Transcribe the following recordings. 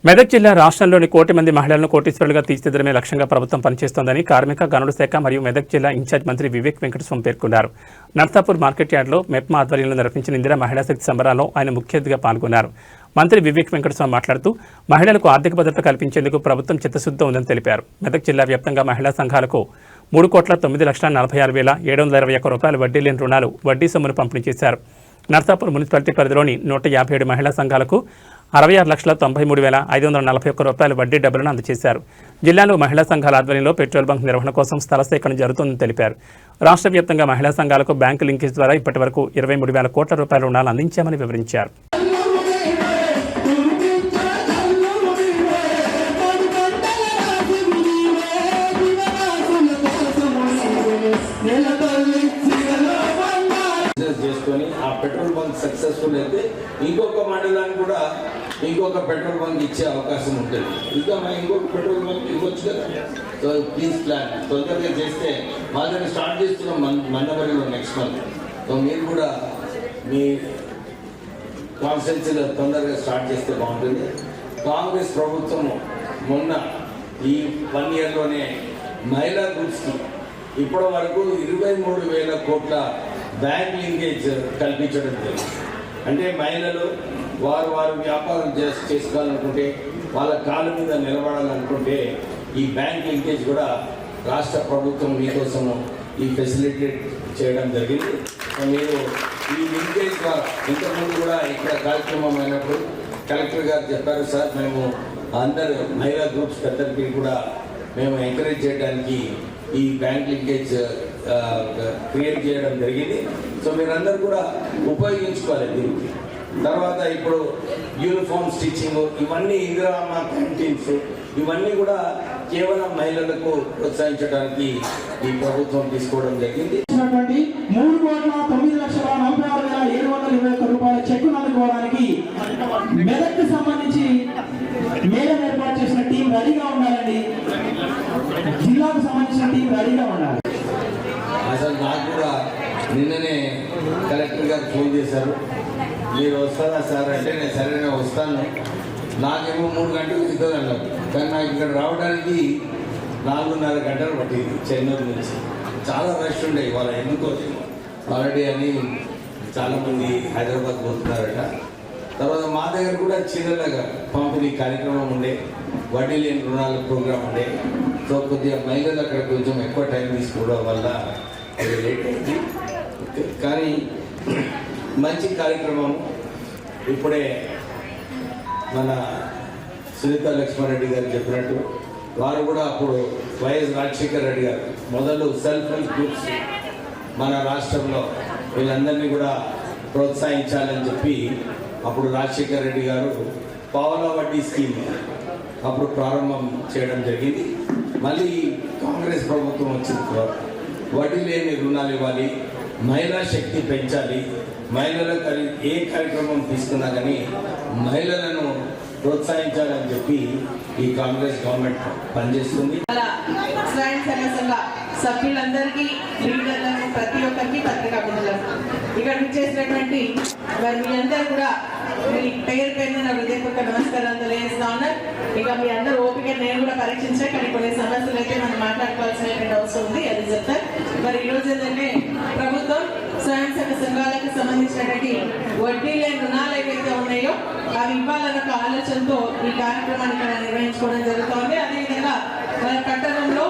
మెదక్ జిల్లా రాష్ట్రంలోని కోటి మంది మహిళలను కోటీశ్వరులుగా తీర్చిదిద్దడమే లక్ష్యంగా ప్రభుత్వం పనిచేస్తోందని కార్మిక గనుల శాఖ మరియు మెదక్ జిల్లా ఇన్ఛార్జ్ మంత్రి వివేక్ వెంకటస్వామి పేర్కొన్నారు. నర్సాపూర్ మార్కెట్ యార్డ్లో మెప్మా ఆధ్వర్యంలో నిర్వహించిన ఇందిరా మహిళా శక్తి సంబరాల్లో ఆయన ముఖ్య అతిథిగా పాల్గొన్నారు. మంత్రి వివేక్ వెంకటస్వామి మాట్లాడుతూ మహిళలకు ఆర్థిక భద్రత కల్పించేందుకు ప్రభుత్వం చిత్తశుద్ధితో ఉందని తెలిపారు. మెదక్ జిల్లా వ్యాప్తంగా మహిళా సంఘాలకు 3,09,40,721 రూపాయల వడ్డీ లేని రుణాలు వడ్డీ సొమ్మును పంపిణీ చేశారు. నర్సాపూర్ మున్సిపాలిటీ పరిధిలోని 157 మహిళా సంఘాలకు 66,93,541 రూపాయల వడ్డీ డబ్బులను అందజేశారు. జిల్లాలో మహిళా సంఘాల ఆధ్వర్యంలో పెట్రోల్ బంక్ నిర్వహణ కోసం స్థల సేకరణ జరుగుతుందని తెలిపారు. రాష్ట్ర వ్యాప్తంగా మహిళా సంఘాలకు బ్యాంకు లింకేజ్ ద్వారా ఇప్పటివరకు 23,000 కోట్ల రూపాయల రుణాలు అందించామని వివరించారు. చేసుకొని ఆ పెట్రోల్ బంక్ సక్సెస్ఫుల్ అయితే ఇంకొక మండలానికి కూడా ఇంకొక పెట్రోల్ బంక్ ఇచ్చే అవకాశం ఉంటుంది. ఇంకా ఇంకొక పెట్రోల్ బంక్ ఇవ్వచ్చు కదా. సో ప్లీజ్ ప్లాన్ తొందరగా చేస్తే వాళ్ళని స్టార్ట్ చేస్తున్నాం మండవరిలో నెక్స్ట్ మంత్. సో మీరు కూడా మీ కాన్స్టిట్యున్సీలో తొందరగా స్టార్ట్ చేస్తే బాగుంటుంది. కాంగ్రెస్ ప్రభుత్వం మొన్న ఈ 1 ఇయర్లోనే మహిళా గ్రూప్స్కి ఇప్పటి వరకు 23,000 కోట్ల బ్యాంక్ లింకేజ్ కల్పించడం జరిగింది. అంటే మహిళలు వారు వ్యాపారం చేసుకోవాలనుకుంటే, వాళ్ళ కాళ్ళ మీద నిలబడాలనుకుంటే ఈ బ్యాంక్ లింకేజ్ కూడా రాష్ట్ర ప్రభుత్వం మీకోసము ఈ ఫెసిలిటేట్ చేయడం జరిగింది. మీరు ఈ లింకేజ్ ద్వారా ఇంతకుముందు కూడా ఇక్కడ కార్యక్రమం అయినప్పుడు కలెక్టర్ గారు చెప్పారు, సార్ మేము అందరు మహిళా గ్రూప్స్ పెద్దలకి కూడా మేము ఎంకరేజ్ చేయడానికి ఈ బ్యాంక్ లింకేజ్ క్రియేట్ చేయడం జరిగింది. సో మీరందరూ కూడా ఉపయోగించుకోవాలి దీనికి. తర్వాత ఇప్పుడు యూనిఫామ్ స్టిచ్చింగ్, ఇవన్నీ ఇందిరామ్మ క్యాంటీన్స్, ఇవన్నీ కూడా కేవలం మహిళలకు ప్రోత్సహించడానికి ఈ ప్రభుత్వం తీసుకోవడం జరిగింది. 3,09,46,721 రూపాయల చెక్కును అందుకోవడానికి మెదక్కి సంబంధించి మేడం ఏర్పాటు చేసిన టీం రెడీగా ఉండాలండి. జిల్లాకు సంబంధించిన టీం రెడీగా ఉండాలి. అసలు నాకు కూడా నిన్ననే కలెక్టర్ గారు ఫోన్ చేశారు, మీరు వస్తారా సార్ అంటే నేను సరైన వస్తాను. నాకేమో 3 గంటలు సిద్ధం అన్నారు, కానీ నాకు ఇక్కడ రావడానికి 4.5 గంటలు పట్టింది చెన్నూరు నుంచి. చాలా రష్ ఉండే ఇవాళ, ఎందుకో ఆల్రెడీ అని చాలామంది హైదరాబాద్ పోతున్నారట. తర్వాత మా దగ్గర కూడా చీరలుగా పంపిణీ కార్యక్రమం ఉండే, వడ్డీ లేని రుణాల ప్రోగ్రాం ఉండే. సో కొద్దిగా మహిళలు అక్కడ కొంచెం ఎక్కువ టైం తీసుకోవడం వల్ల అది లేట్ అయింది. కానీ మంచి కార్యక్రమం. ఇప్పుడే మన సునీత లక్ష్మారెడ్డి గారు చెప్పినట్టు వారు కూడా అప్పుడు వైఎస్ రాజశేఖర్ రెడ్డి గారు మొదలు సెల్ఫ్ హెల్ప్ గ్రూప్స్ మన రాష్ట్రంలో వీళ్ళందరినీ కూడా ప్రోత్సహించాలని చెప్పి అప్పుడు రాజశేఖర్ రెడ్డి గారు పావలా వడ్డీ స్కీమ్ అప్పుడు ప్రారంభం చేయడం జరిగింది. మళ్ళీ కాంగ్రెస్ ప్రభుత్వం వచ్చిన తర్వాత వడ్డీ లేని రుణాలు ఇవ్వాలి, మహిళా శక్తి పెంచాలి, మహిళలకు ఏ కార్యక్రమం తీసుకున్నా కానీ మహిళలను ప్రోత్సహించాలని చెప్పి ఈ కాంగ్రెస్ గవర్నమెంట్ పనిచేస్తుంది. స్వయం సేవా సంఘ సభ్యులందరికీ, లీడర్లను, ప్రతి ఒక్కరికి పత్రికా మిత్రులకు ఇక్కడ చేసినటువంటి మరి మీ అందరూ కూడా మీ పేరు పేరున నా హృదయపూర్వక నమస్కారాలు తెలియజేస్తా ఉన్నారు. ఇక మీ అందరూ ఓపిక నేను కూడా పరీక్షించా, కానీ కొన్ని సమస్యలు అయితే మనం మాట్లాడుకోవాల్సినటువంటి అవసరం ఉంది, అది చెప్తారు. మరి ఈరోజు ఏంటంటే ప్రభుత్వం స్వయం సేవా సంఘాలకు సంబంధించినటువంటి వడ్డీ లేని రుణాలు ఏవైతే ఉన్నాయో అవి ఇవ్వాలన్న ఒక ఆలోచనతో ఈ కార్యక్రమాన్ని ఇక్కడ నిర్వహించుకోవడం జరుగుతోంది. అదేవిధంగా మన పట్టణంలో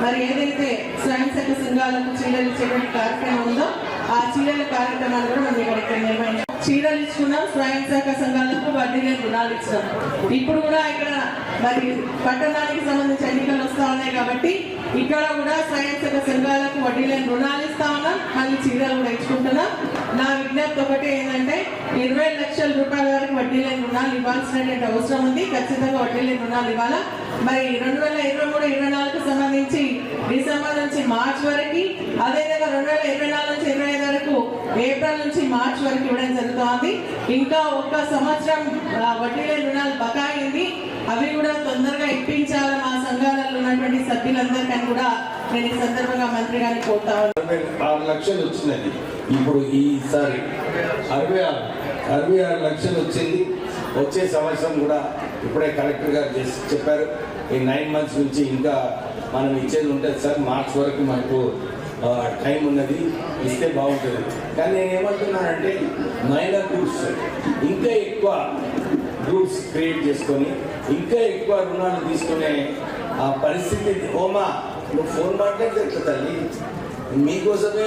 మరి ఏదైతే స్వయం సేవా సంఘాలకు చీరలు ఇచ్చేటువంటి కార్యక్రమం ఉందో ఆ చీరల కార్యక్రమాలు కూడా మనం ఇక్కడ నిర్వహించాం. చీరలు ఇచ్చుకున్నాం, స్వయం సేవా సంఘాలకు వడ్డీ లేని రుణాలు ఇచ్చినాం. ఇప్పుడు కూడా ఇక్కడ మరి పట్టణానికి సంబంధించి ఎన్నికలు వస్తా ఉన్నాయి కాబట్టి ఇక్కడ కూడా స్వయం సేవా సంఘాలకు వడ్డీ లేని రుణాలు ఇస్తా ఉన్నాం, మళ్ళీ చీరలు కూడా ఇచ్చుకుంటున్నాం. నా విజ్ఞప్తి ఒకటి ఏంటంటే 20 లక్షల రూపాయల వరకు వడ్డీ లేని రుణాలు ఇవ్వాల్సినటువంటి అవసరం ఉంది. ఖచ్చితంగా వడ్డీ లేని రుణాలు ఇవ్వాలా. మరి 2023-24 సంబంధించి డిసెంబర్ నుంచి మార్చ్ వరకు, అదేవిధంగా 2024 నుంచి 25 వరకు ఏప్రిల్ నుంచి మార్చ్ వరకు ఇవ్వడం జరుగుతోంది. ఇంకా 1 సంవత్సరం వడ్డీ లేని రుణాలు బకాయి ఉంది, అవి కూడా తొందరగా ఇప్పించాలి మా సంఘాలలో ఉన్నటువంటి సభ్యులందరికీ కూడా నేను ఈ సందర్భంగా మంత్రి గారిని కోరుతా ఉన్నాను. 6 లక్షలు వచ్చిందండి. ఇప్పుడు ఈసారి 66 లక్షలు వచ్చింది. వచ్చే సంవత్సరం కూడా ఇప్పుడే కలెక్టర్ గారు చెప్పారు ఈ 9 months నుంచి ఇంకా మనం ఇచ్చేది ఉంటుంది సార్, మార్చ్ వరకు మనకు టైం ఉన్నది, ఇస్తే బాగుంటుంది. కానీ నేను ఏమంటున్నానంటే మైనర్ గ్రూప్స్ ఇంకా ఎక్కువ గ్రూప్స్ క్రియేట్ చేసుకొని ఇంకా ఎక్కువ రుణాలు తీసుకునే ఆ పరిస్థితి. ఓమా నువ్వు ఫోన్ మాట్లాడితే ఎట్లా తల్లి, మీకోసమే